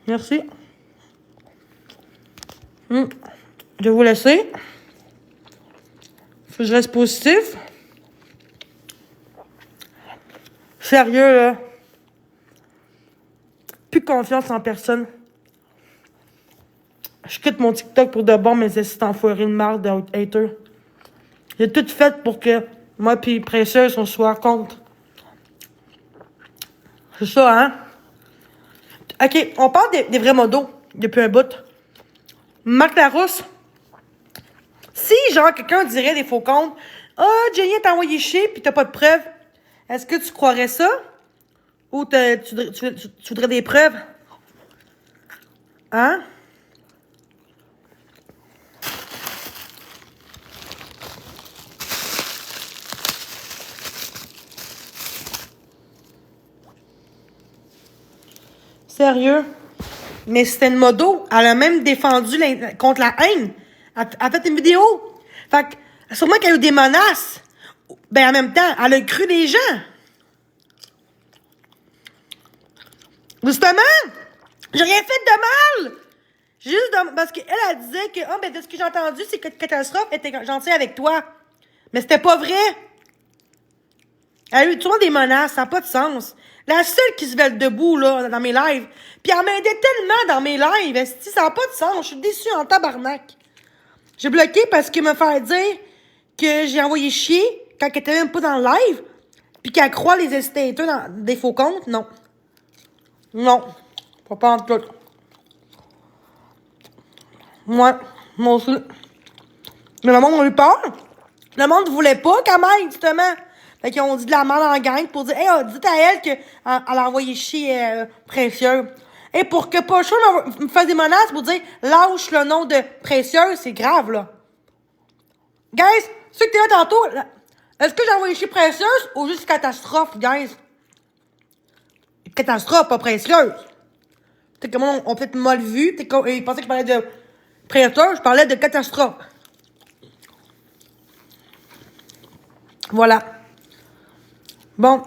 Merci. Je vais vous laisser. Faut que je reste positif. Sérieux, là. Plus confiance en personne. Je quitte mon TikTok pour de bon, mais c'est enfoiré de marde de haters. J'ai tout fait pour que moi pis Précieuse, on soit contre. C'est ça, hein? OK, on parle des vrais modos depuis un bout. Marc Larousse, si, genre, quelqu'un dirait des faux comptes, « Ah, Jenny t'a envoyé chier pis t'as pas de preuves. » Est-ce que tu croirais ça? Ou tu voudrais des preuves? Hein? Sérieux? Mais c'était une modo. Elle a même défendu contre la haine. Elle a fait une vidéo. Fait que, sûrement qu'elle a eu des menaces. Ben, en même temps, elle a cru des gens. Justement, j'ai rien fait de mal. Juste parce qu'elle, elle disait que, oh, ben, de ce que j'ai entendu, c'est que Catastrophe était gentille avec toi. Mais c'était pas vrai. Elle a eu toujours des menaces, ça n'a pas de sens. La seule qui se vèle debout, là, dans mes lives. Puis elle m'aidait tellement dans mes lives, esti, ça n'a pas de sens. Je suis déçue en tabarnak. J'ai bloqué parce qu'il me fait dire que j'ai envoyé chier quand elle était même pas dans le live. Puis qu'elle croit les estateurs dans des faux comptes. Non. Non. Pas en tout. Moi aussi. Mais le monde a eu peur. Le monde voulait pas qu'elle m'aide, justement. Fait qu'ils ont dit de la merde en gang pour dire, hey, dites à elle qu'elle a envoyé chier Précieux. Et pour que Pocho me fasse des menaces pour dire, lâche le nom de Précieux, c'est grave, là. Guys, ceux qui étaient là tantôt, est-ce que j'ai envoyé chier Précieuse ou juste Catastrophe, guys? Catastrophe, pas Précieuse. Peut-être que moi, on peut-être mal vu. Peut-être qu'ils pensaient que je parlais de Précieux, je parlais de Catastrophe. Voilà. Bon.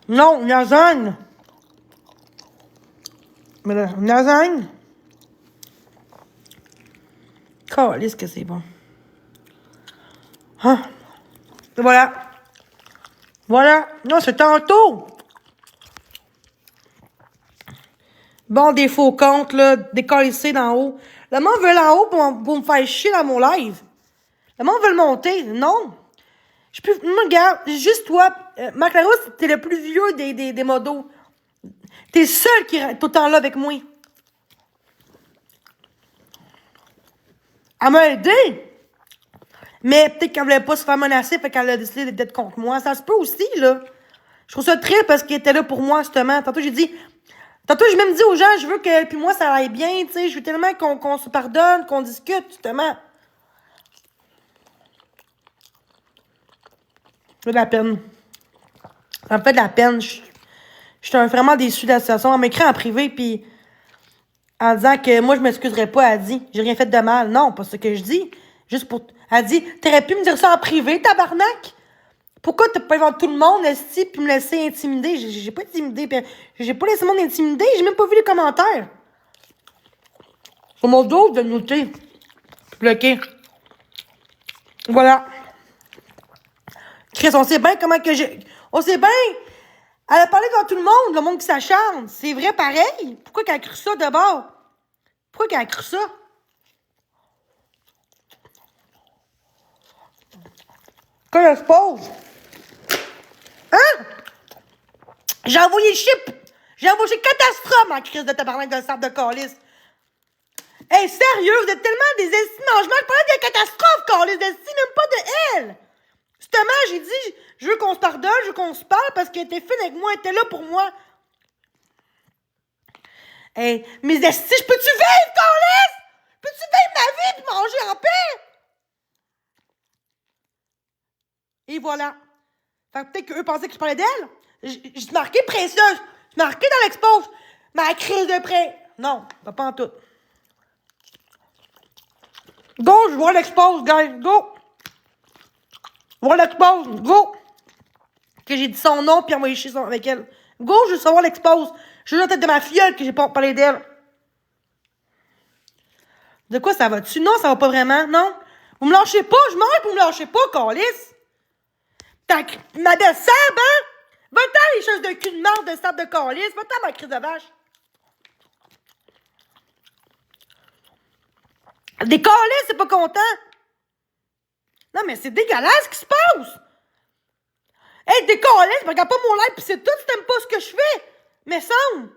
Non, lasagne. Mais la lasagne. Calisse que c'est bon. Hein? Voilà. Voilà. Non, c'est tantôt. Bon, des faux comptes, là, décalissés d'en haut. Le monde veut l'en haut pour me faire chier dans mon live. Le monde veut le monter. Non. Je peux. Regarde, juste toi. Marc Larousse, t'es le plus vieux des modos. T'es le seul qui est tout le temps là avec moi. Elle m'a aidé. Mais peut-être qu'elle voulait pas se faire menacer, fait qu'elle a décidé d'être contre moi. Ça se peut aussi, là. Je trouve ça triste parce qu'elle était là pour moi, justement. Tantôt, j'ai même dit aux gens, je veux que, puis moi, ça aille bien, tu sais. Je veux tellement qu'on se pardonne, qu'on discute, justement. Ça fait de la peine. Ça me fait de la peine. Je suis vraiment déçue de la situation. Elle m'écrit en privé, puis en disant que moi, je m'excuserais pas. Elle dit, j'ai rien fait de mal. Non, pas ce que je dis. Juste pour. Elle dit, t'aurais pu me dire ça en privé, tabarnak? Pourquoi t'as pas devant tout le monde, esti, puis me laisser intimider? J'ai pas intimidé, pis j'ai pas laissé le monde intimider, j'ai même pas vu les commentaires. Sur mon dos, de noter. Bloqué. Voilà. Chris, on sait bien comment que j'ai. On sait bien. Elle a parlé devant tout le monde qui s'acharne. C'est vrai pareil. Pourquoi qu'elle a cru ça d'abord? Pourquoi qu'elle a cru ça? Quand elle se pose. Hein? J'ai envoyé catastrophe, ma crise de tabarnak de sable de calice. Hey, sérieux, vous êtes tellement des estimangements. Je parlais de catastrophe, calice, d'esti, même pas de elle. Justement, j'ai dit, je veux qu'on se pardonne, je veux qu'on se parle parce qu'elle était fine avec moi, elle était là pour moi. Hey, mes esti, je peux-tu vivre, calice? Peux-tu vivre ma vie pis manger en paix? Et voilà. Fait que peut-être qu'eux pensaient que je parlais d'elle. J'ai marqué précieuse. J'ai marqué dans l'expose. Ma crise de près. Non, pas en tout. Go, je vois l'expose, guys. Go. Je vois l'expose. Go. que j'ai dit son nom puis envoyé chier avec elle. Go, je veux savoir l'expose. Je veux la tête de ma filleule que j'ai pas parlé d'elle. De quoi ça va-tu? Non, ça va pas vraiment, non? Vous me lâchez pas, je mange pour me lâcher pas, câlisse. Ma belle sable, hein? Va-t'en, les choses de cul de marde de sable de câlisse. Va-t'en, ma crise de vache. Des câlisses, c'est pas content. Non, mais c'est dégueulasse ce qui se passe. Hey, des câlisses, regarde pas mon live pis c'est tout si t'aimes pas ce que je fais. Mais semble.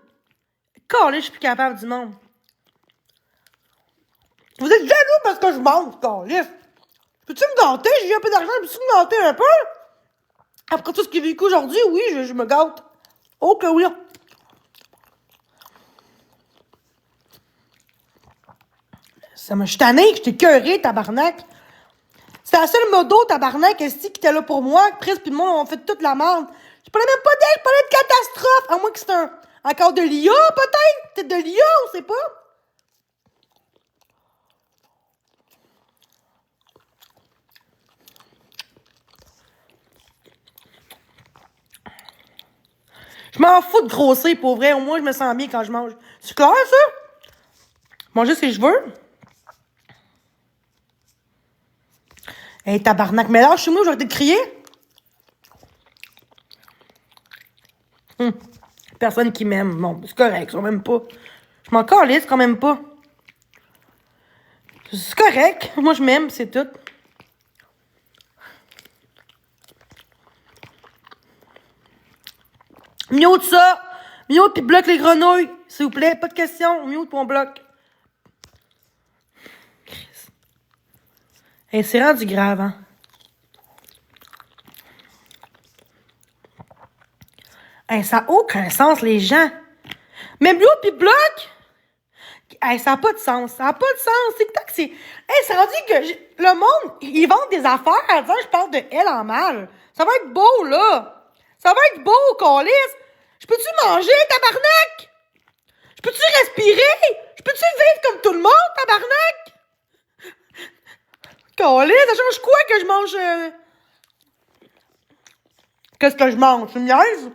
Câlisse, je suis plus capable du monde. Vous êtes jaloux parce que je mange, câlisse. Peux-tu me gâter? J'ai eu un peu d'argent, peux-tu me gâter un peu? Après tout ce qu'il a vécu aujourd'hui, oui, je me gâte. Oh que oui. Ça m'a chutané, je t'ai cœuré, tabarnak. C'était la seule modo, tabarnak, qui était là pour moi. Chris pis moi, on fait toute la merde. Je parlais même pas d'elle, je parlais de catastrophe. À moins que c'est encore de l'IA, peut-être? Peut-être de l'IA, on sait pas. Je m'en fous de grossir, pour vrai. Au moins, je me sens bien quand je mange. C'est clair, ça? Manger si je veux. Hey, tabarnak. Mais là, chez moi, je vais te crier. Personne qui m'aime. Bon, c'est correct, ils sont même pas. Je m'en calisse quand même pas. C'est correct. Moi, je m'aime, c'est tout. Mute ça! Mute pis bloque les grenouilles! S'il vous plaît, pas de questions. Mute pis on bloque. Hey, c'est rendu grave, hein? Hey, ça n'a aucun sens, les gens. Mais mute pis bloque! Hey, ça n'a pas de sens. Ça n'a pas de sens. TikTok, c'est... Hey, c'est rendu que le monde, ils vendent des affaires en disant que je parle de elle en mal. Ça va être beau, là. Ça va être beau, câlisse. Je peux-tu manger, tabarnak? Je peux-tu respirer? Je peux-tu vivre comme tout le monde, tabarnak? Câlisse, ça change quoi que je mange... Qu'est-ce que je mange? Tu me niaises?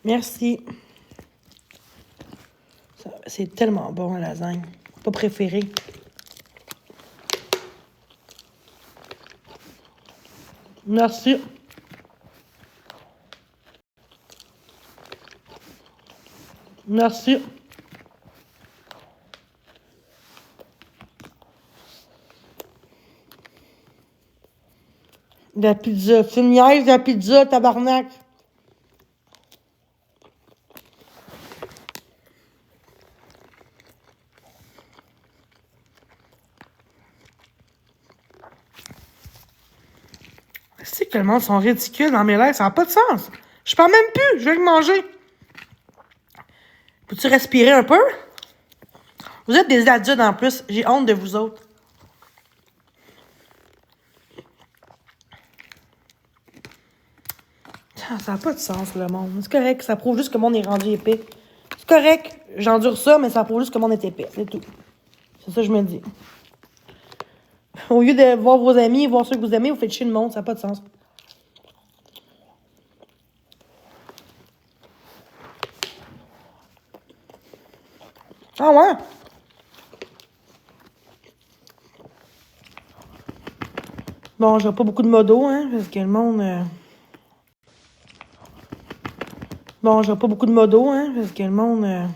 Merci. C'est tellement bon, la lasagne. Pas préféré. Merci. Merci. La pizza. Tu me niaises, la pizza, tabarnak. C'est que le monde sont ridicules dans mes lèvres, ça n'a pas de sens. Je parle même plus, je vais le manger. Peux-tu respirer un peu? Vous êtes des adultes en plus, j'ai honte de vous autres. Ça n'a pas de sens, le monde. C'est correct, ça prouve juste que le monde est rendu épais. C'est correct, j'endure ça, mais ça prouve juste que le monde est épais, c'est tout. C'est ça que je me dis. Au lieu de voir vos amis, voir ceux que vous aimez, vous faites chier le monde, ça n'a pas de sens. Ah ouais? Bon, j'aurai pas beaucoup de modos, hein, parce que le monde... Bon, j'aurai pas beaucoup de modos, hein, parce que le monde...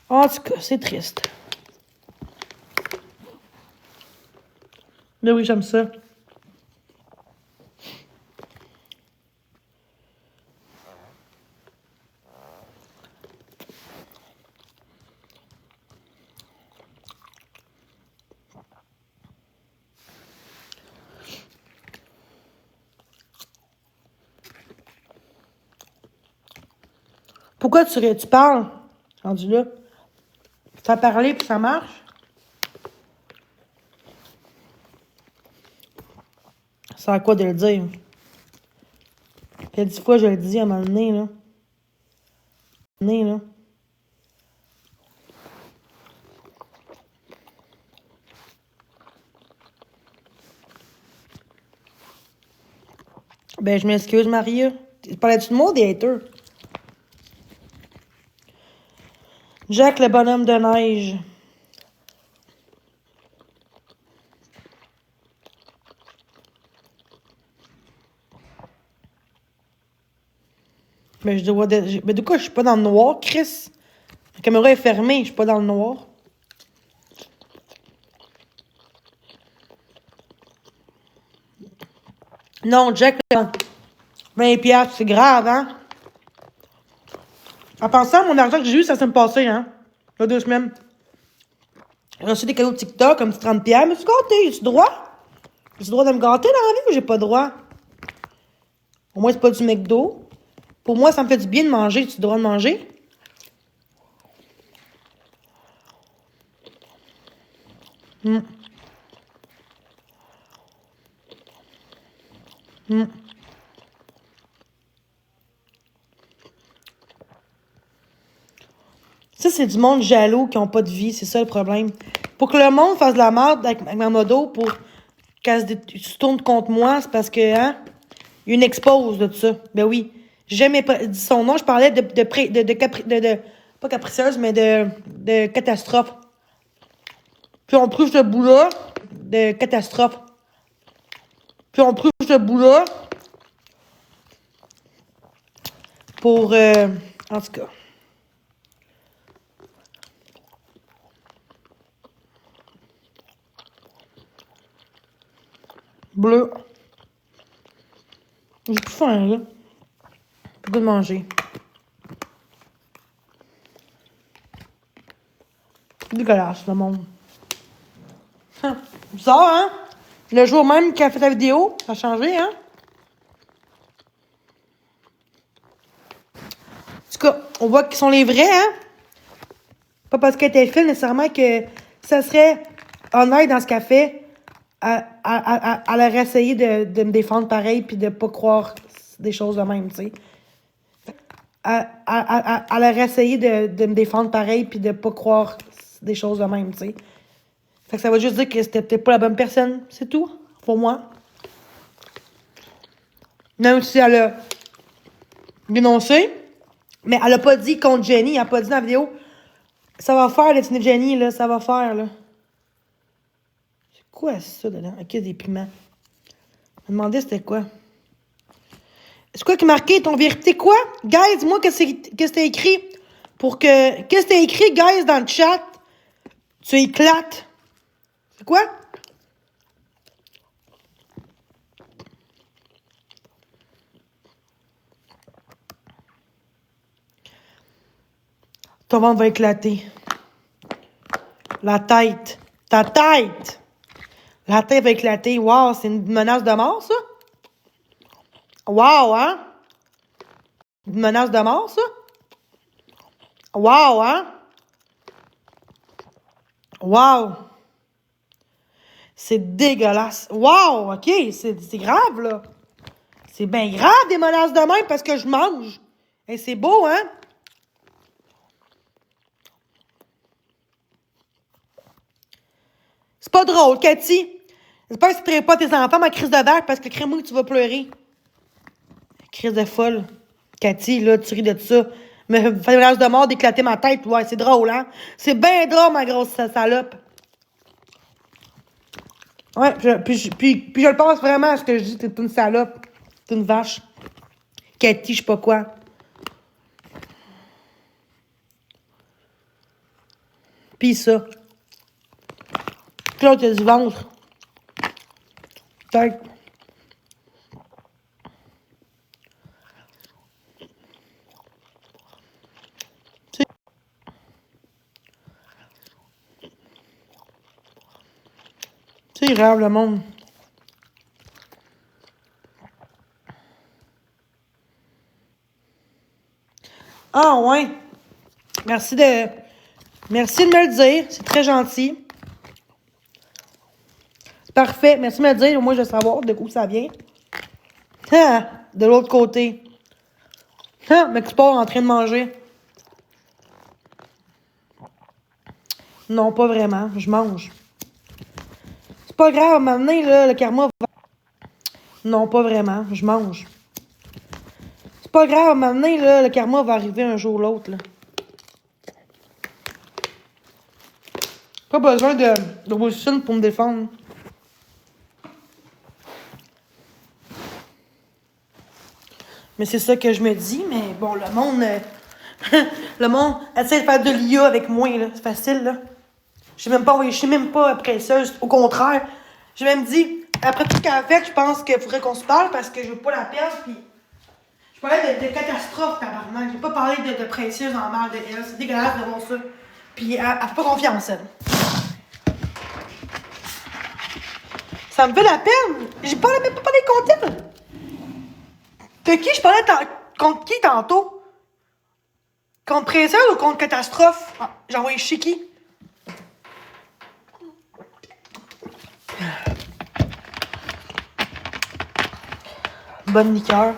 En tout cas, c'est triste. Mais oui, j'aime ça. Pourquoi tu parles? Rendu là. Tu as parlé puis ça marche? Ça a quoi de le dire? Ça fait 10 fois que je le dis à un moment donné, là. Ben, je m'excuse, Maria. Parlais-tu de moi ou des haters? Jack, le bonhomme de neige. Ben, mais de quoi je suis pas dans le noir, Chris? La caméra est fermée, je suis pas dans le noir. Non, Jack, 20 piastres, c'est grave, hein? En pensant à mon argent que j'ai eu, ça s'est passé, hein? Il y a 2 semaines. J'ai reçu des cadeaux de TikTok, un petit 30 piastres. Mais tu gâté, j'ai-tu droit? J'ai le droit de me gâter dans la vie ou j'ai pas droit? Au moins, c'est pas du McDo. Pour moi, ça me fait du bien de manger. J'ai-tu le droit de manger? Ça, c'est du monde jaloux qui ont pas de vie. C'est ça le problème. Pour que le monde fasse de la merde avec ma modo pour qu'elle se tourne contre moi, c'est parce que, hein, il y a une expose de tout ça. Ben oui. J'ai jamais dit son nom. Je parlais pas capricieuse, mais de catastrophe. Puis on prouve ce bout-là de catastrophe. Puis on prouve ce bout-là pour... en tout cas. Bleu. J'ai plus faim, là. J'ai goût de manger. Dégueulasse, le monde. Bizarre, hein? Le jour même qu'il a fait la vidéo, ça a changé, hein? En tout cas, on voit qu'ils sont les vrais, hein? Pas parce qu'elle était fine, nécessairement que ça serait honnête dans ce qu'elle fait. Elle aurait essayé de me défendre pareil puis de pas croire des choses de même, tu sais. Elle aurait essayé de me défendre pareil puis de pas croire des choses de même, tu sais. Fait que ça veut juste dire que c'était peut-être pas la bonne personne, c'est tout, pour moi. Même si elle a dénoncé, mais elle a pas dit contre Jenny, elle a pas dit dans la vidéo, ça va faire, le petit Jenny, là, ça va faire, là. C'est quoi ça, dedans? Ok, des piments. Je me demandais c'était quoi. C'est quoi qui est marqué, ton vérité, quoi? Guys, dis-moi qu'est-ce que t'as écrit pour que... Qu'est-ce que t'as écrit, guys, dans le chat? Tu éclates. C'est quoi? Ton ventre va éclater. La tête. Ta tête! La tête va éclater. Wow, c'est une menace de mort, ça? Wow, hein? Une menace de mort, ça? Wow, hein? Wow! C'est dégueulasse. Wow, OK, c'est grave, là. C'est bien grave, des menaces de même, parce que je mange. Et c'est beau, hein? C'est pas drôle, Cathy. J'espère que tu ne traites pas tes enfants ma crise de verre parce que crée-moi que tu vas pleurer. Crise de folle. Cathy, là, tu ris de ça. Me faire des menaces de mort, d'éclater ma tête. Ouais, c'est drôle, hein? C'est bien drôle, ma grosse salope. Ouais, puis je le pense vraiment à ce que je dis. T'es une salope. T'es une vache. Cathy, je sais pas quoi. Pis ça. Puis là, t'as du ventre. Peut-être. C'est grave, le monde. Ah, ouais. Merci de me le dire. C'est très gentil. Parfait. Merci de me le dire. Au moins, je vais savoir de où ça vient. Ah, de l'autre côté. Ah, m'export en train de manger. Non, pas vraiment. Je mange. C'est pas grave. Maintenant, là, le karma va... Non, pas vraiment. Je mange. C'est pas grave. Maintenant, là, le karma va arriver un jour ou l'autre, là. Pas besoin d'opposition pour me défendre. Mais c'est ça que je me dis. Mais bon, le monde... le monde essaie de faire de l'IA avec moi, là. C'est facile, là. Je suis même pas presseuse. Au contraire, j'ai même dit, après tout ce qu'elle a fait, je pense qu'il faudrait qu'on se parle parce que je veux pas la perdre. Puis je parlais de catastrophe, tabarnak. J'ai pas parlé de presseuse en mal de elle. C'est dégueulasse de voir ça. Puis elle fait pas confiance, elle. Ça me fait la peine. J'ai même pas parlé contre elle. De qui je parlais contre qui tantôt? Contre presseuse ou contre catastrophe? Ah, j'ai envoyé chez qui? Bonne liqueur.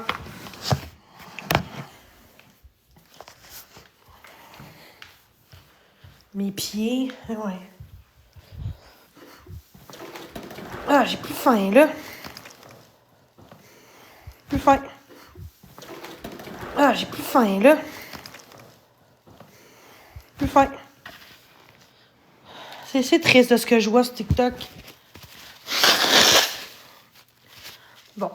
Mes pieds, ouais. Ah, j'ai plus faim, là. Plus faim. Ah, j'ai plus faim, là. Plus faim. C'est triste de ce que je vois sur TikTok. Bon.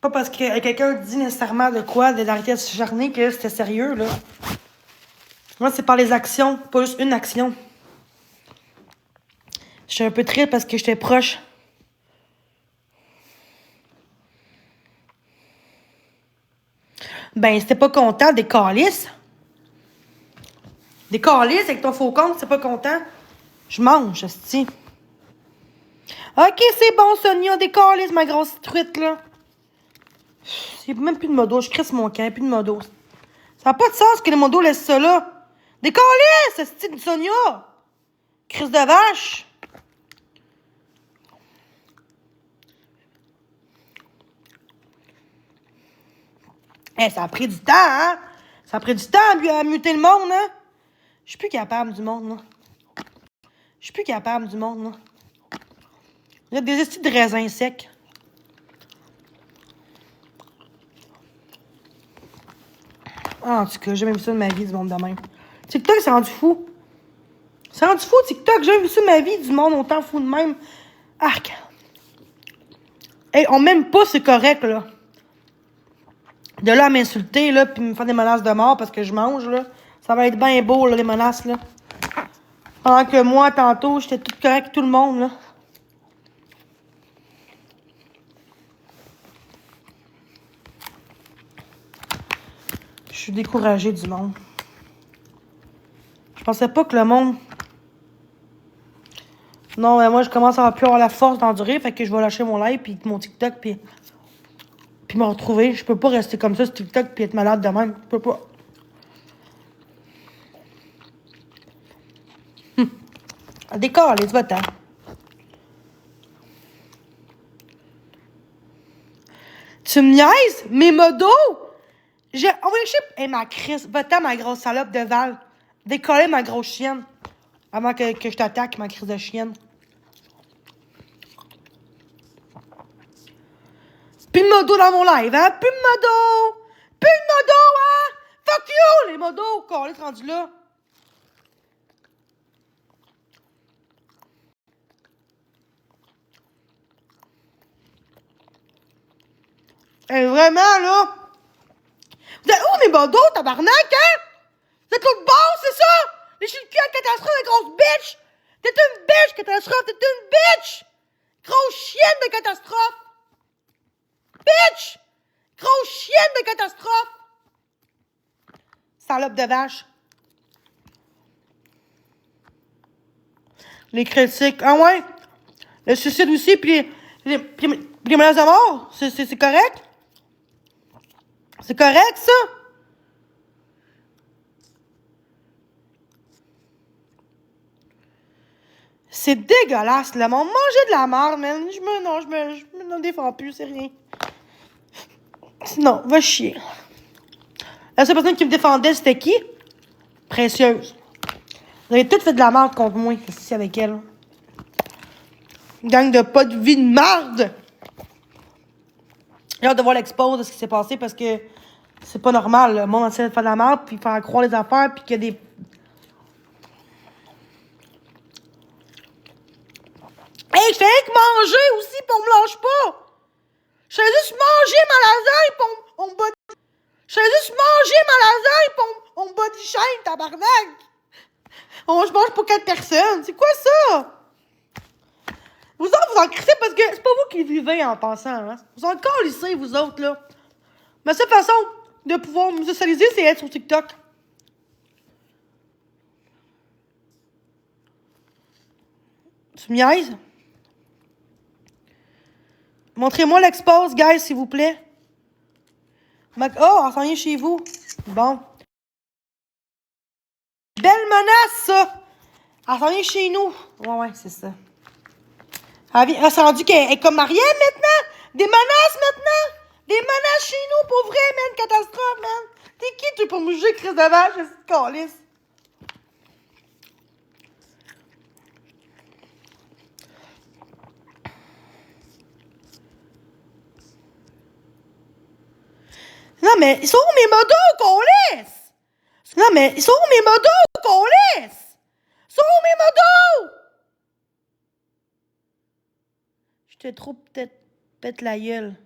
Pas parce que quelqu'un dit nécessairement de quoi, d'arrêter de se charner, que c'était sérieux, là. Moi, c'est par les actions, pas juste une action. Je suis un peu triste parce que j'étais proche. Ben, c'était pas content des calices. Des calices avec ton faux compte, c'est pas content. Je mange, hostie. Ok, c'est bon, Sonia, des calices, ma grosse truite, là. J'ai même plus de modo, je crisse mon camp, plus de modo. Ça n'a pas de sens que les modos laissent ça là. Des calices, hostie de Sonia. Crisse de vache. Hey, ça a pris du temps, hein? Ça a pris du temps à muter le monde, hein? Je suis plus capable du monde, là. Je suis plus capable du monde, là. Il y a des estis de raisins secs. Ah, en tout cas, j'ai jamais vu ça de ma vie, du monde de même. TikTok, c'est rendu fou. C'est rendu fou, TikTok. J'ai jamais vu ça de ma vie, du monde autant fou de même. Arc. Hey, on m'aime pas, c'est correct, là. De là à m'insulter, là, pis me faire des menaces de mort parce que je mange, là. Ça va être bien beau, là, les menaces, là. Pendant que moi, tantôt, j'étais tout correct avec tout le monde, là. Je suis découragée du monde. Je pensais pas que le monde... Non, mais moi, je commence à plus avoir la force d'endurer, fait que je vais lâcher mon live, puis mon TikTok, puis me retrouver. Je peux pas rester comme ça sur TikTok, puis être malade de même. Je peux pas. Décore, allez, va-t'en. Tu me niaises? Mes modos? J'ai envoyé le chip. Hey, ma Chris, va-t'en, ma grosse salope de Val. Décoller, ma grosse chienne. Avant que je t'attaque, ma crise de chienne. Plus de modo dans mon live, hein? Plus de modo! Plus de modo, hein? Fuck you, les modos! Qu'on est rendu là. Vraiment, là. Vous êtes où, mes modos, tabarnak, hein? Vous êtes l'autre bord, c'est ça? Les chiens de cul à catastrophe, la grosse bitch! T'es une bitch, catastrophe! T'es une bitch! Grosse chienne de catastrophe! Bitch! Grosse chienne de catastrophe! Salope de vache. Les critiques. Ah ouais? Le suicide aussi, puis les menaces de mort. C'est correct? C'est correct, ça? C'est dégueulasse, le monde. Manger de la merde, man. Je me défends plus, c'est rien. Non, va chier. La seule personne qui me défendait, c'était qui? Précieuse. Vous avez toutes fait de la merde contre moi, ici, avec elle. Une gang de pas de vie de merde. J'ai hâte de voir l'expose de ce qui s'est passé parce que c'est pas normal. Le monde essaie de faire de la merde, puis faire croire les affaires, puis qu'il y a des... Hey, je fais rien que manger aussi, pis on me lâche pas! Je fais juste manger ma lasagne, pis on me body... Je fais juste manger ma lasagne, pis on me body shame, tabarnak! Je mange pour 4 personnes, c'est quoi ça? Vous autres, vous en crissez parce que c'est pas vous qui vivez en passant, hein? Vous en calissez, vous autres, là. Ma seule façon de pouvoir me socialiser, c'est être sur TikTok. Tu me niaises? Montrez-moi l'expose, guys, s'il vous plaît. Oh, on s'en vient chez vous. Bon. Belle menace, ça! Elle s'en vient chez nous. Ouais, c'est ça. Elle s'est rendue qu'elle est comme Marielle maintenant? Des menaces maintenant? Des menaces chez nous, pour vrai, man. Catastrophe, man. T'es qui, tu, pour me juger, Chris de vache, cette calice? Non, mais ils sont où mes modos qu'on laisse? Non, mais ils sont où mes modos qu'on laisse? Ils sont où mes modos? J'étais trop peut-être pète la gueule.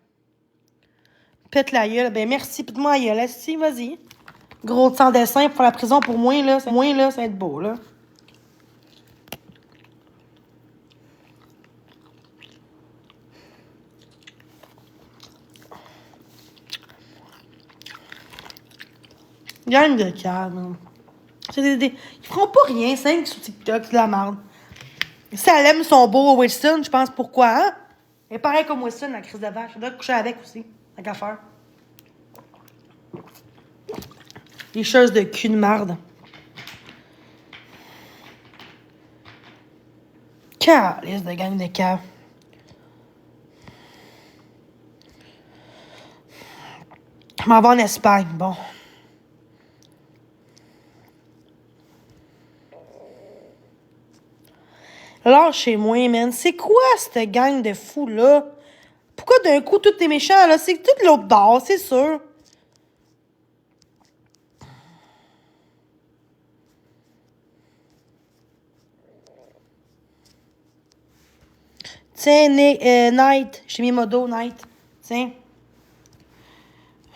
Pète la gueule. Ben merci, pète-moi la gueule. Si, vas-y. Gros sans dessin pour la prison pour moi, là. Ça va être beau, là. Gang de calme. Ils feront pas rien, 5 sur TikTok, c'est de la merde. Si elle aime son beau Wilson, je pense pourquoi, hein? Elle est pareil comme Wilson, la crise de vache. Elle doit coucher avec aussi, la qu'à faire. Les choses de cul de marde. Calice de gang de cave. Je m'en vais en Espagne, bon. Lâchez-moi, man. C'est quoi cette gang de fous-là? Pourquoi d'un coup, tout est méchant, là? C'est tout l'autre bord, c'est sûr. Tiens, Night. J'ai mis modo, Night. Tiens.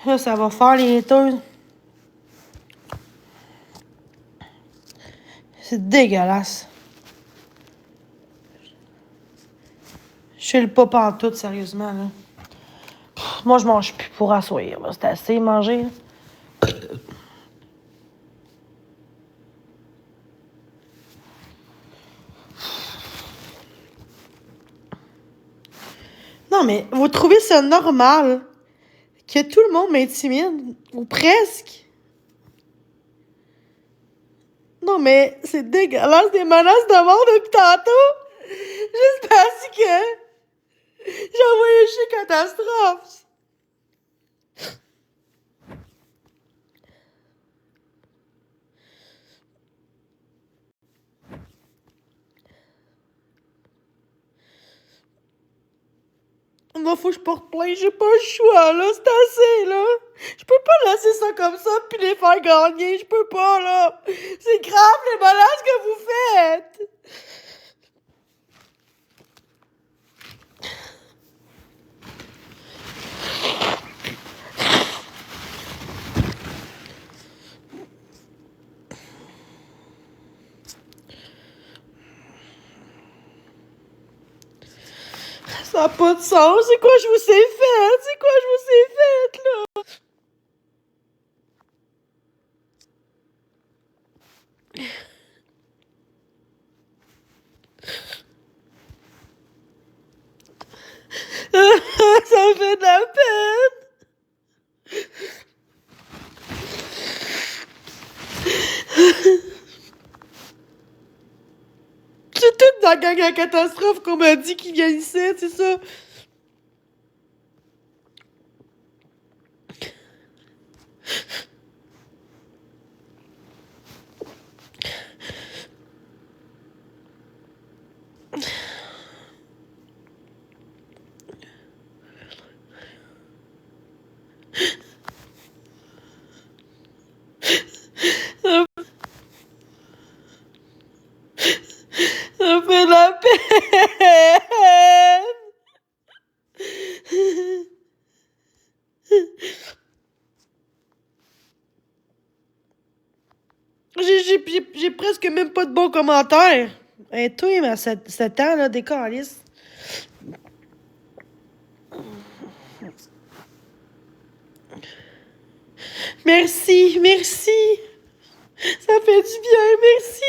Là, ça va faire les haters. C'est dégueulasse. Je suis le pas pantoute, sérieusement, là. Moi, je mange plus pour assoir. C'est assez manger. Non, mais vous trouvez ça normal que tout le monde m'intimide? Ou presque? Non, mais c'est dégueulasse, des menaces de mort depuis tantôt. Juste parce que j'ai envoyé chez Catastrophe. sinon faut que je porte plainte. J'ai pas le choix, là. C'est assez, là. Je peux pas laisser ça comme ça puis les faire gagner. Je peux pas, là. C'est grave, les menaces que vous faites. Ça n'a pas de sens. C'est quoi je vous ai fait? C'est quoi je vous ai fait, là? Ça me fait de la peine. C'est toute la gang à catastrophe qu'on m'a dit qu'il vient ici, c'est ça? Ça me fait de la peine. J'ai presque même pas de bons commentaires. Et toi, mais ce temps, là, des calices. Merci, merci. Ça fait du bien, merci.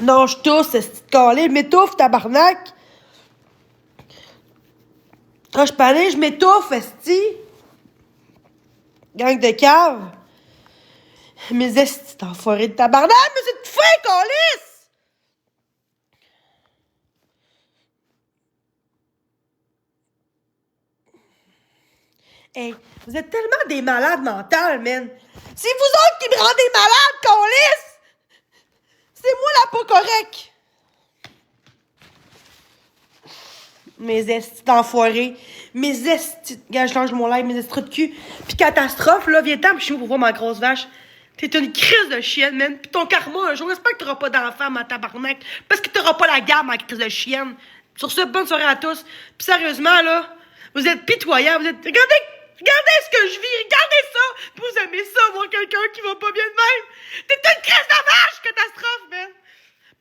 Non, je tousse, c'est calé, je m'étouffe, tabarnak! Quand je parlais, je m'étouffe, esti! Gang de cave! Mes esti d'enfoirés de tabarnak, mais c'est tout fin, calice! Hey, vous êtes tellement des malades mentales, man! C'est vous autres qui me rendez malade, calice! C'est moi la pas correcte! Mes estis d'enfoirés. Mes estis... Regarde, je change mon live, mes estis de cul. Pis catastrophe, là, viens-t'en, pis je suis pour voir ma grosse vache. T'es une crise de chienne, man. Pis ton karma, un jour, j'espère que t'auras pas d'enfant, ma tabarnak. Parce que t'auras pas la gamme, ma crise de chienne. Sur ce, bonne soirée à tous. Pis sérieusement, là, vous êtes pitoyables, vous êtes... Regardez ce que je vis, regardez ça! Pis vous aimez ça, voir quelqu'un qui va pas bien de même. T'es une crise de vache, catastrophe, man.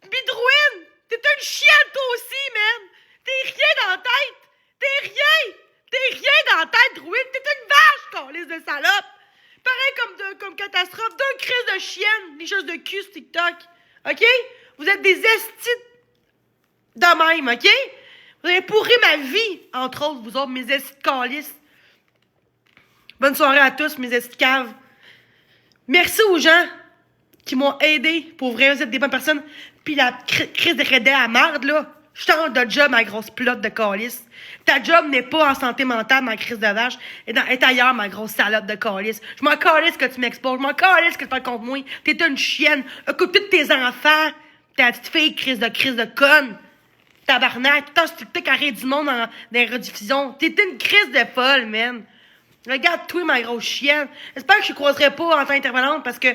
Bidrouine, t'es une chienne, toi aussi, man. T'es rien dans la tête! T'es rien! T'es rien dans la tête, Druide! T'es une vache, câlisse de salope! Pareil comme catastrophe, deux crises de chienne, des choses de cul sur TikTok. OK? Vous êtes des estis de même, OK? Vous avez pourri ma vie, entre autres, vous autres, mes estis de calices. Bonne soirée à tous, mes estis de caves. Merci aux gens qui m'ont aidé. Pour vrai, vous êtes des bonnes personnes. Puis la crise de crédit à marde, là. Je tente de job, ma grosse pelote de calice. Ta job n'est pas en santé mentale, ma crise de vache. Est ailleurs, ma grosse salope de calice. Je m'en calisse que tu m'exposes. Je m'en calisse que tu parles contre moi. T'es une chienne. Occupe tous tes enfants. Ta petite fille, crise de conne. Tabarnak. Tout le temps, tu carré du monde dans les rediffusions. T'es une crise de folle, man. Regarde-toi, ma grosse chienne. J'espère que je ne croiserai pas en tant qu'intervenante parce que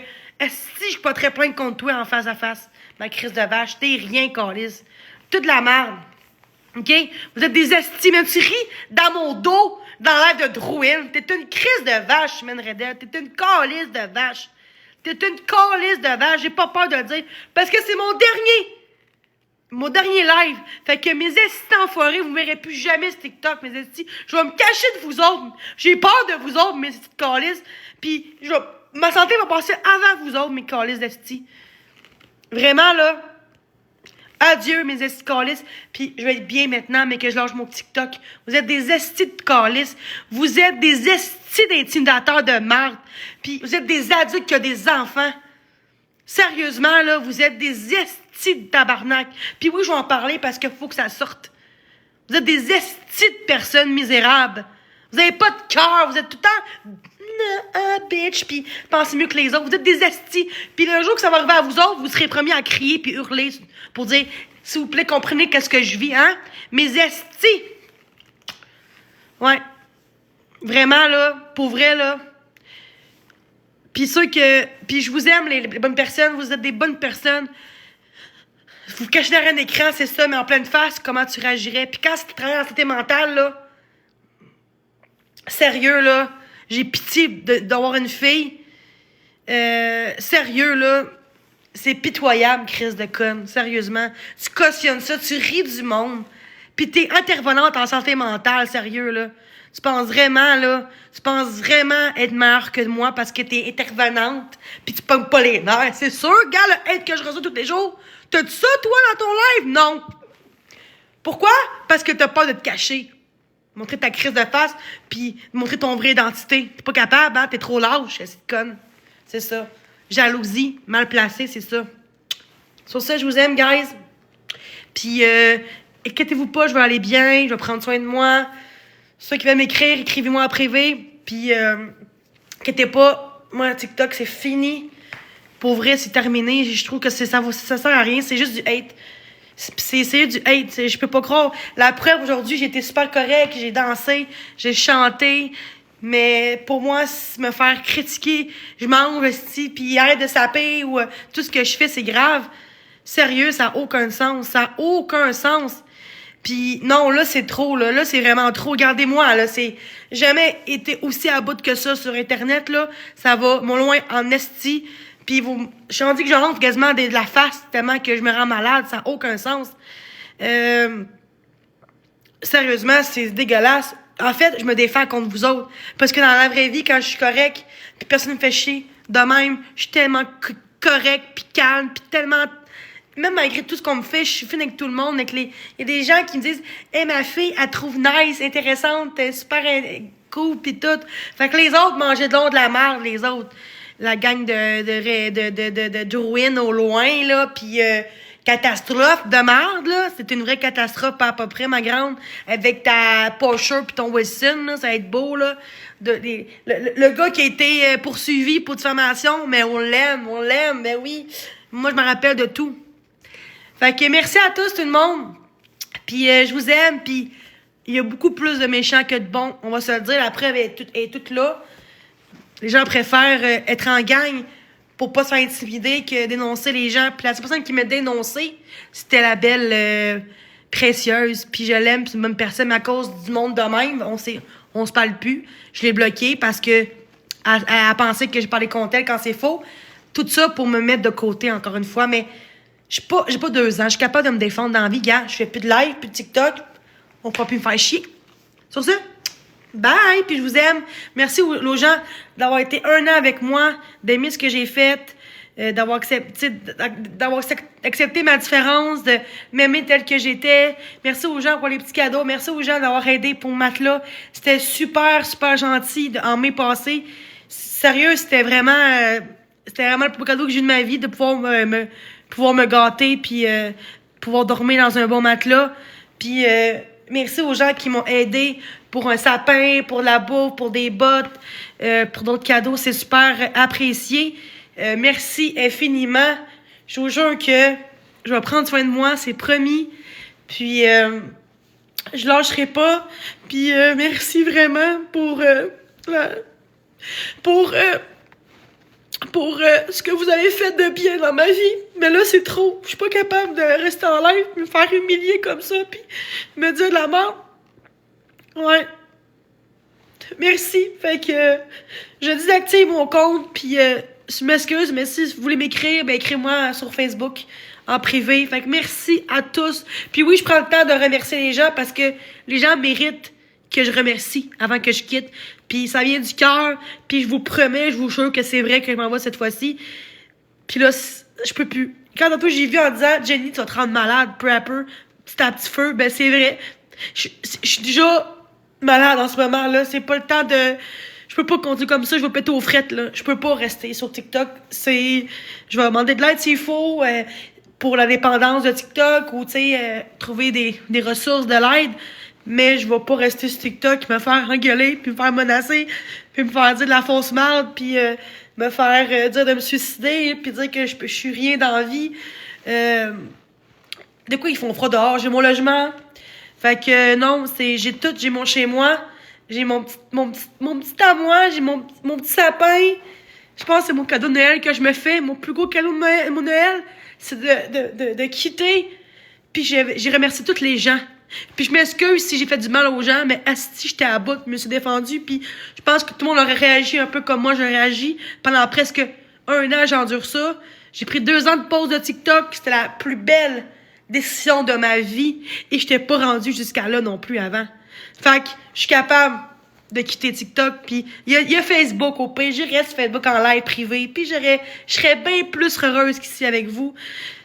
si je porterais plainte contre toi en face à face, ma crise de vache, t'es rien, calice. Toute la merde. OK? Vous êtes des estis, même tu ris dans mon dos, dans l'air de Drouin. T'es une crise de vache, man, Redel. T'es une calice de vache. T'es une calice de vache. J'ai pas peur de le dire. Parce que c'est mon dernier live. Fait que mes estis enfoirés, vous ne verrez plus jamais ce TikTok, mes estis. Je vais me cacher de vous autres. J'ai peur de vous autres, mes estis de calice. Puis, ma santé va passer avant vous autres, mes calices d'estis. Vraiment, là. Adieu, mes estis de calice. Puis, je vais être bien maintenant, mais que je lâche mon TikTok. Vous êtes des estis de calice. Vous êtes des estis d'intimidateurs de merde. Puis, vous êtes des adultes qui ont des enfants. Sérieusement, là, vous êtes des estis de tabarnak. Puis oui, je vais en parler parce qu'il faut que ça sorte. Vous êtes des estis de personnes misérables. Vous n'avez pas de cœur. Vous êtes tout le temps... bitch, puis pensez mieux que les autres. Vous êtes des estis. Puis le jour que ça va arriver à vous autres, vous serez premiers à crier puis hurler pour dire, s'il vous plaît, comprenez qu'est-ce que je vis, hein? Mes estis. Ouais. Vraiment, là, pour vrai, là... Puis puis je vous aime, les bonnes personnes. Vous êtes des bonnes personnes. Vous vous cachez derrière un écran, c'est ça, mais en pleine face, comment tu réagirais? Puis quand tu travailles en santé mentale, là, sérieux, là, j'ai pitié d'avoir une fille. Sérieux, là, c'est pitoyable, crise de conne, sérieusement. Tu cautionnes ça, tu ris du monde. Puis t'es intervenante en santé mentale, sérieux, là. Tu penses vraiment être meilleure que moi parce que t'es intervenante pis tu pognes pas les nerfs. C'est sûr, gars, le hate que je reçois tous les jours. T'as-tu ça, toi, dans ton live? Non. Pourquoi? Parce que t'as peur de te cacher. Montrer ta crise de face pis montrer ton vraie identité. T'es pas capable, hein? T'es trop lâche, c'est conne. C'est ça. Jalousie, mal placée, c'est ça. Sur ça, je vous aime, guys. Puis, inquiétez-vous pas, je vais aller bien, je vais prendre soin de moi. Ceux qui veulent m'écrire, écrivez-moi en privé. Puis, inquiétez pas, moi, TikTok, c'est fini. Pour vrai, c'est terminé. Je trouve que ça sert à rien. C'est juste du hate. C'est du hate. Je peux pas croire. La preuve, aujourd'hui, j'ai été super correct. J'ai dansé, j'ai chanté. Mais pour moi, me faire critiquer, je mange aussi, puis arrête de saper ou tout ce que je fais, c'est grave. Sérieux, ça n'a aucun sens. Ça n'a aucun sens. Puis non, là, c'est trop, là. Là, c'est vraiment trop. Regardez-moi, là, c'est jamais été aussi à bout que ça sur Internet, là. Ça va, mon loin, en esti. Puis je suis rendu que je rentre quasiment de la face tellement que je me rends malade. Ça n'a aucun sens. Sérieusement, c'est dégueulasse. En fait, je me défends contre vous autres. Parce que dans la vraie vie, quand je suis correct, puis personne me fait chier, de même, je suis tellement correct, puis calme, puis tellement... Même malgré tout ce qu'on me fait, je suis fine avec tout le monde. Il y a des gens qui me disent « Hey, ma fille, elle trouve nice, intéressante, super cool, pis tout. » Fait que les autres mangeaient de la merde, les autres. La gang de Drouin au loin, là, pis catastrophe de merde, là. C'est une vraie catastrophe, pas à peu près, ma grande. Avec ta Porsche pis ton Wilson, là, ça va être beau, là. Le gars qui a été poursuivi pour diffamation, mais on l'aime, ben oui. Moi, je me rappelle de tout. Fait que merci à tous, tout le monde. Puis je vous aime, puis il y a beaucoup plus de méchants que de bons. On va se le dire, la preuve est toute là. Les gens préfèrent être en gang pour pas se faire intimider que dénoncer les gens. Puis la seule personne qui m'a dénoncé, c'était la belle précieuse. Puis je l'aime, puis c'est une bonne personne, mais à cause du monde de même, on se parle plus. Je l'ai bloquée parce que elle pensait que je parlais contre elle quand c'est faux. Tout ça pour me mettre de côté, encore une fois, mais j'ai pas 2 ans. Je suis capable de me défendre dans la vie, gars. Je fais plus de live, plus de TikTok. On pourra plus me faire chier. Sur ce, bye! Puis je vous aime. Merci aux gens d'avoir été 1 an avec moi, d'aimer ce que j'ai fait, d'avoir accepté ma différence, de m'aimer telle que j'étais. Merci aux gens pour les petits cadeaux. Merci aux gens d'avoir aidé pour le matelas. C'était super, super gentil en mai passé. Sérieux, c'était vraiment le plus beau cadeau que j'ai eu de ma vie, de pouvoir me gâter puis pouvoir dormir dans un bon matelas. Puis merci aux gens qui m'ont aidé pour un sapin, pour la bouffe, pour des bottes, pour d'autres cadeaux. C'est super apprécié. Merci infiniment. Je vous jure que je vais prendre soin de moi, c'est promis. Puis je lâcherai pas. Puis pour pour ce que vous avez fait de bien dans ma vie. Mais là, c'est trop. Je suis pas capable de rester en live, me faire humilier comme ça, puis me dire de la merde. Ouais. Merci. Fait que je désactive mon compte, puis je m'excuse, mais si vous voulez m'écrire, ben écrivez-moi sur Facebook en privé. Fait que merci à tous. Puis oui, je prends le temps de remercier les gens parce que les gens méritent que je remercie avant que je quitte. Puis ça vient du cœur, puis je vous promets, je vous jure que c'est vrai que je m'en vais cette fois-ci. Puis là, je peux plus. Quand tantôt j'ai vu en disant « Jenny, tu vas te rendre malade peu à peu, petit à petit feu », ben c'est vrai. Je suis déjà malade en ce moment, là. C'est pas le temps de... Je peux pas continuer comme ça, je vais péter aux frettes, là. Je peux pas rester sur TikTok. Je vais demander de l'aide s'il faut, pour la dépendance de TikTok, ou, tu sais, trouver des ressources de l'aide. Mais je vais pas rester sur TikTok, me faire engueuler, puis me faire menacer, puis me faire dire de la fausse merde, puis me faire dire de me suicider, puis dire que je suis rien dans la vie. De quoi ils font froid dehors? J'ai mon logement. Fait que non, j'ai tout, j'ai mon chez moi, j'ai mon petit à moi, j'ai mon petit sapin. Je pense que c'est mon cadeau de Noël que je me fais. Mon plus gros cadeau de mon Noël, c'est de quitter. Puis j'ai remercié tous les gens. Puis je m'excuse si j'ai fait du mal aux gens, mais asti, j'étais à bout, je me suis défendue, puis je pense que tout le monde aurait réagi un peu comme moi j'ai réagi. Pendant presque 1 an, j'endure ça. J'ai pris 2 ans de pause de TikTok, c'était la plus belle décision de ma vie, et j'étais pas rendue jusqu'à là non plus avant. Fait que je suis capable de quitter TikTok, puis il y a Facebook au pire, j'irai sur Facebook en live privé, puis je serais bien plus heureuse qu'ici avec vous.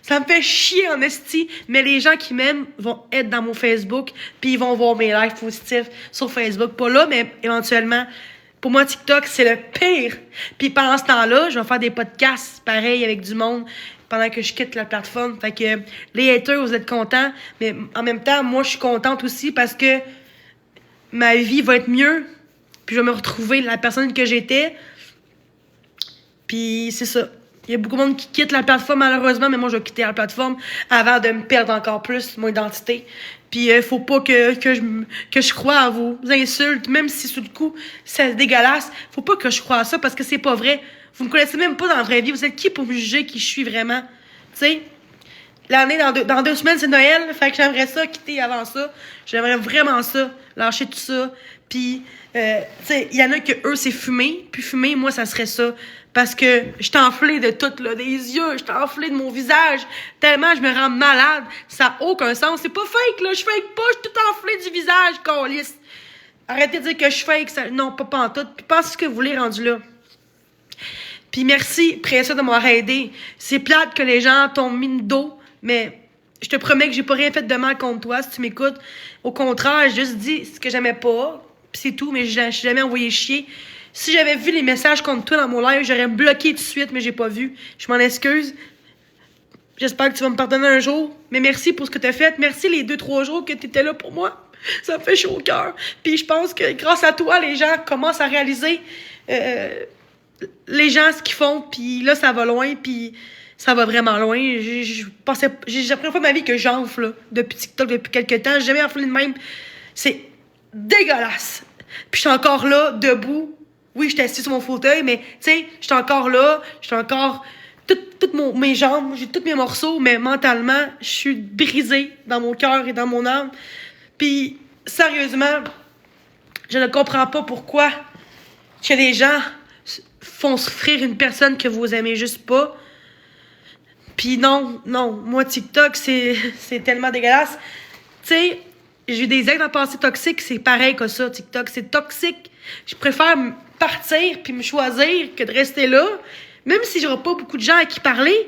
Ça me fait chier en esti, mais les gens qui m'aiment vont être dans mon Facebook, puis ils vont voir mes lives positifs sur Facebook. Pas là, mais éventuellement. Pour moi, TikTok, c'est le pire. Puis pendant ce temps-là, je vais faire des podcasts pareils avec du monde pendant que je quitte la plateforme. Fait que les haters, vous êtes contents, mais en même temps, moi, je suis contente aussi parce que ma vie va être mieux, puis je vais me retrouver la personne que j'étais. Puis c'est ça. Il y a beaucoup de monde qui quitte la plateforme, malheureusement, mais moi, je vais quitter la plateforme avant de me perdre encore plus, mon identité. Puis faut pas que je croie à vos insultes, même si sur le coup, c'est dégueulasse. Faut pas que je croie à ça, parce que c'est pas vrai. Vous me connaissez même pas dans la vraie vie. Vous êtes qui pour me juger qui je suis vraiment? Tu sais, l'année, dans 2 semaines, c'est Noël, fait que j'aimerais ça quitter avant ça. J'aimerais vraiment ça, lâcher tout ça. Puis, tu sais, il y en a que eux, c'est fumer. Puis fumer, moi, ça serait ça. Parce que je suis enflée de tout, là, des yeux, je suis enflée de mon visage, tellement je me rends malade, ça n'a aucun sens. C'est pas fake, là, je fake pas, je suis tout enflée du visage, câlisse. Arrêtez de dire que je fake, ça, non, pas en tout. Puis pensez ce que vous voulez rendu là. Puis merci, Précieux, de m'avoir aidé. C'est plate que les gens t'ont mis le dos, mais je te promets que j'ai pas rien fait de mal contre toi, si tu m'écoutes. Au contraire, j'ai juste dit ce que j'aimais pas, pis c'est tout, mais je suis jamais envoyé chier. Si j'avais vu les messages contre toi dans mon live, j'aurais bloqué tout de suite, mais j'ai pas vu. Je m'en excuse. J'espère que tu vas me pardonner un jour. Mais merci pour ce que t'as fait. Merci les 2-3 jours que t'étais là pour moi. Ça me fait chaud au cœur. Puis je pense que grâce à toi, les gens commencent à réaliser les gens ce qu'ils font. Puis là, ça va loin. Puis ça va vraiment loin. J'ai la première fois de ma vie que j'enfle là, depuis TikTok, depuis quelques temps. J'ai jamais enflé de même. C'est dégueulasse. Puis je suis encore là, debout. Oui, j'étais assise sur mon fauteuil, mais, tu sais, j'étais encore là, j'étais encore... Toutes mes jambes, j'ai tous mes morceaux, mais mentalement, je suis brisée dans mon cœur et dans mon âme. Puis, sérieusement, je ne comprends pas pourquoi que les gens font souffrir une personne que vous aimez juste pas. Puis non, moi, TikTok, c'est tellement dégueulasse. Tu sais, j'ai eu des ex dans le passé toxiques, c'est pareil que ça, TikTok, c'est toxique. Je préfère partir puis me choisir que de rester là. Même si j'aurai pas beaucoup de gens à qui parler,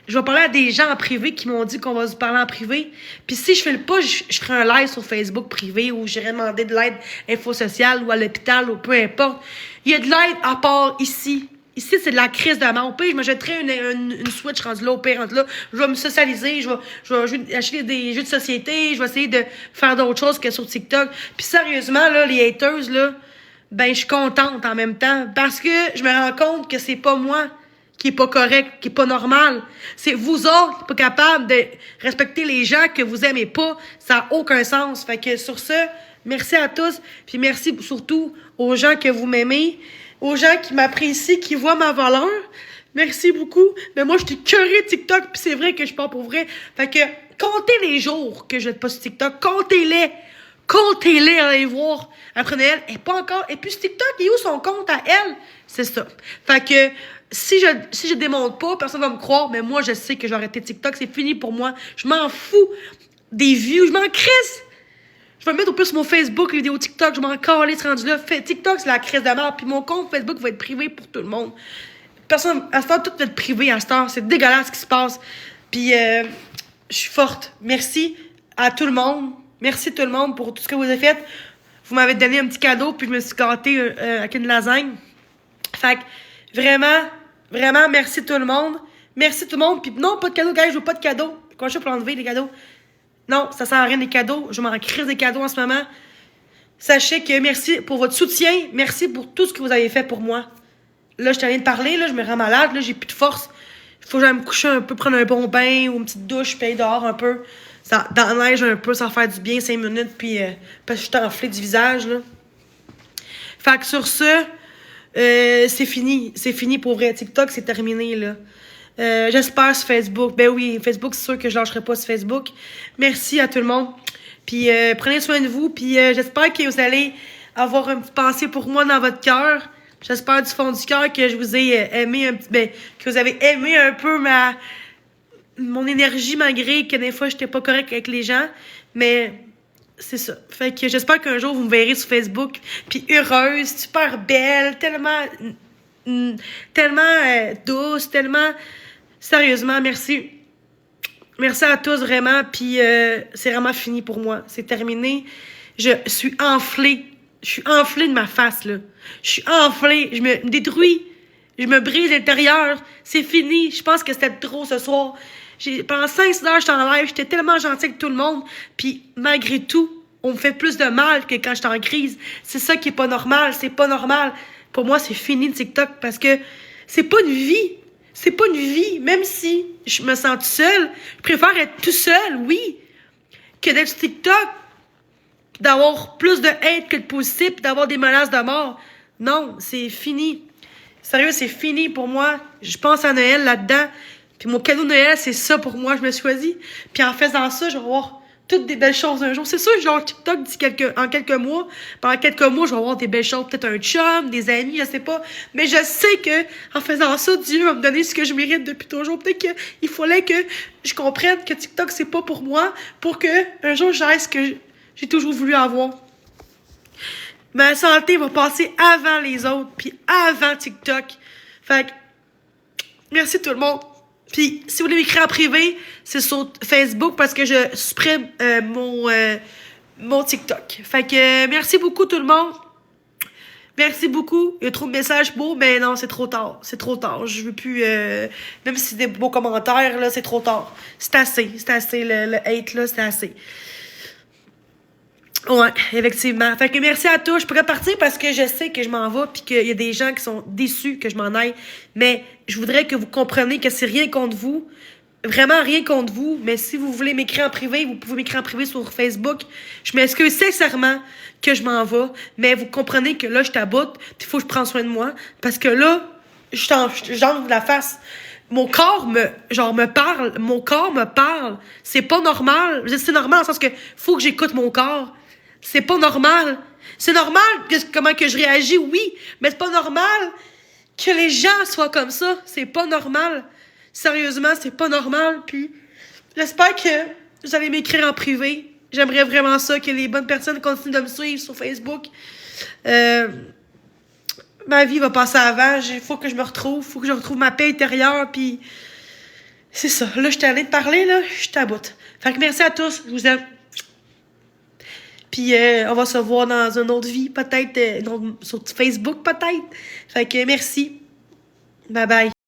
je vais parler à des gens en privé qui m'ont dit qu'on va se parler en privé. Puis si je fais le pas, je ferai un live sur Facebook privé où j'irai demander de l'aide info sociale ou à l'hôpital ou peu importe. Il y a de l'aide à part ici. Ici, c'est de la crise de la mort. Au pire, je me jetterai une Switch rendue là, au pire, rendu là. Je vais me socialiser, je vais acheter des jeux de société, je vais essayer de faire d'autres choses que sur TikTok. Puis sérieusement, là, les haters, là, ben, je suis contente en même temps. Parce que je me rends compte que c'est pas moi qui est pas correct, qui est pas normal. C'est vous autres qui êtes pas capables de respecter les gens que vous aimez pas. Ça n'a aucun sens. Fait que sur ce, merci à tous. Puis merci surtout aux gens que vous m'aimez, aux gens qui m'apprécient, qui voient ma valeur. Merci beaucoup. Mais moi, je suis curée de TikTok, puis c'est vrai que je pars pour vrai. Fait que, comptez les jours que je vais pas sur TikTok. Comptez-les. Comptez-les, allez voir. Après Noël, elle est pas encore. Et puis, sur TikTok, il est où son compte à elle? C'est ça. Fait que, si je démonte pas, personne va me croire, mais moi, je sais que je vais arrêter TikTok. C'est fini pour moi. Je m'en fous des views. Je m'en crisse. Je vais mettre au plus sur mon Facebook, les vidéos TikTok. Je m'en calisse rendu là. TikTok, c'est la crise de mort. Puis mon compte Facebook va être privé pour tout le monde. Personne, à cette heure, tout va être privé à cette heure. C'est dégueulasse ce qui se passe. Puis, je suis forte. Merci à tout le monde. Merci tout le monde pour tout ce que vous avez fait. Vous m'avez donné un petit cadeau, puis je me suis gâtée avec une lasagne. Fait que, vraiment, merci tout le monde. Merci tout le monde. Puis non, pas de cadeau, gars, je veux pas de cadeau. Comment je fais pour enlever les cadeaux? Non, ça sert à rien les cadeaux. Je m'en crise des cadeaux en ce moment. Sachez que merci pour votre soutien. Merci pour tout ce que vous avez fait pour moi. Là, je t'en viens de parler, là, je me rends malade, là, j'ai plus de force. Il faut que j'aille me coucher un peu, prendre un bon bain ou une petite douche, puis aller dehors un peu. Ça, dans la neige un peu, ça va faire du bien, 5 minutes, puis parce que je suis enflée du visage, là. Fait que sur ce, c'est fini. C'est fini pour vrai. TikTok, c'est terminé, là. J'espère sur Facebook. Ben oui, Facebook, c'est sûr que je lâcherai pas sur Facebook. Merci à tout le monde. Puis prenez soin de vous. Puis j'espère que vous allez avoir une petite pensée pour moi dans votre cœur. J'espère du fond du cœur que je vous ai aimé un petit... Ben, que vous avez aimé un peu mon énergie, malgré que des fois, j'étais pas correcte avec les gens. Mais c'est ça. Fait que j'espère qu'un jour, vous me verrez sur Facebook. Puis heureuse, super belle, tellement douce, tellement... Sérieusement, merci. Merci à tous, vraiment. Puis c'est vraiment fini pour moi. C'est terminé. Je suis enflée. Je suis enflée de ma face, là. Je suis enflée. Je me détruis. Je me brise l'intérieur. C'est fini. Je pense que c'était trop ce soir. Pendant 5-6 heures, j'étais en live. J'étais tellement gentille avec tout le monde. Puis malgré tout, on me fait plus de mal que quand j'étais en crise. C'est ça qui est pas normal. C'est pas normal. Pour moi, c'est fini le TikTok parce que c'est pas une vie. C'est pas une vie. Même si je me sens toute seule, je préfère être tout seul, oui, que d'être sur TikTok, d'avoir plus de hate que de positif, d'avoir des menaces de mort. Non, c'est fini. Sérieux, c'est fini pour moi. Je pense à Noël là-dedans. Puis mon cadeau de Noël, c'est ça pour moi, je me suis choisi. Puis en faisant ça, je vais avoir toutes des belles choses un jour. C'est sûr, genre TikTok, en quelques mois, pendant quelques mois, je vais avoir des belles choses. Peut-être un chum, des amis, je sais pas. Mais je sais que en faisant ça, Dieu va me donner ce que je mérite depuis toujours. Peut-être qu'il fallait que je comprenne que TikTok, c'est pas pour moi, pour que un jour, j'aille ce que j'ai toujours voulu avoir. Ma santé va passer avant les autres, puis avant TikTok. Fait que, merci tout le monde. Puis, si vous voulez m'écrire en privé, c'est sur Facebook parce que je supprime mon TikTok. Fait que, merci beaucoup tout le monde. Merci beaucoup. Il y a trop de messages beaux, mais non, c'est trop tard. C'est trop tard. Je veux plus... même si c'est des beaux commentaires, là, c'est trop tard. C'est assez. C'est assez. Le hate, là, c'est assez. Ouais, effectivement. Fait que merci à tous. Je pourrais partir parce que je sais que je m'en vais puis qu'il y a des gens qui sont déçus que je m'en aille. Mais je voudrais que vous compreniez que c'est rien contre vous. Vraiment rien contre vous. Mais si vous voulez m'écrire en privé, vous pouvez m'écrire en privé sur Facebook. Je m'excuse sincèrement que je m'en vais. Mais vous comprenez que là, je t'aboute. Il faut que je prenne soin de moi. Parce que là, j'enlève la face. Mon corps me parle. Mon corps me parle. C'est pas normal. C'est normal dans le sens que faut que j'écoute mon corps. C'est pas normal. C'est normal comment que je réagis, oui, mais c'est pas normal que les gens soient comme ça. C'est pas normal. Sérieusement, c'est pas normal. Puis, j'espère que vous allez m'écrire en privé. J'aimerais vraiment ça, que les bonnes personnes continuent de me suivre sur Facebook. Ma vie va passer avant. Il faut que je me retrouve. Il faut que je retrouve ma paix intérieure. Puis, c'est ça. Là, je t'allais te parler, là. Je t'aboute. Fait que merci à tous. Je vous aime. Puis on va se voir dans une autre vie, peut-être, sur Facebook, peut-être. Fait que merci. Bye bye.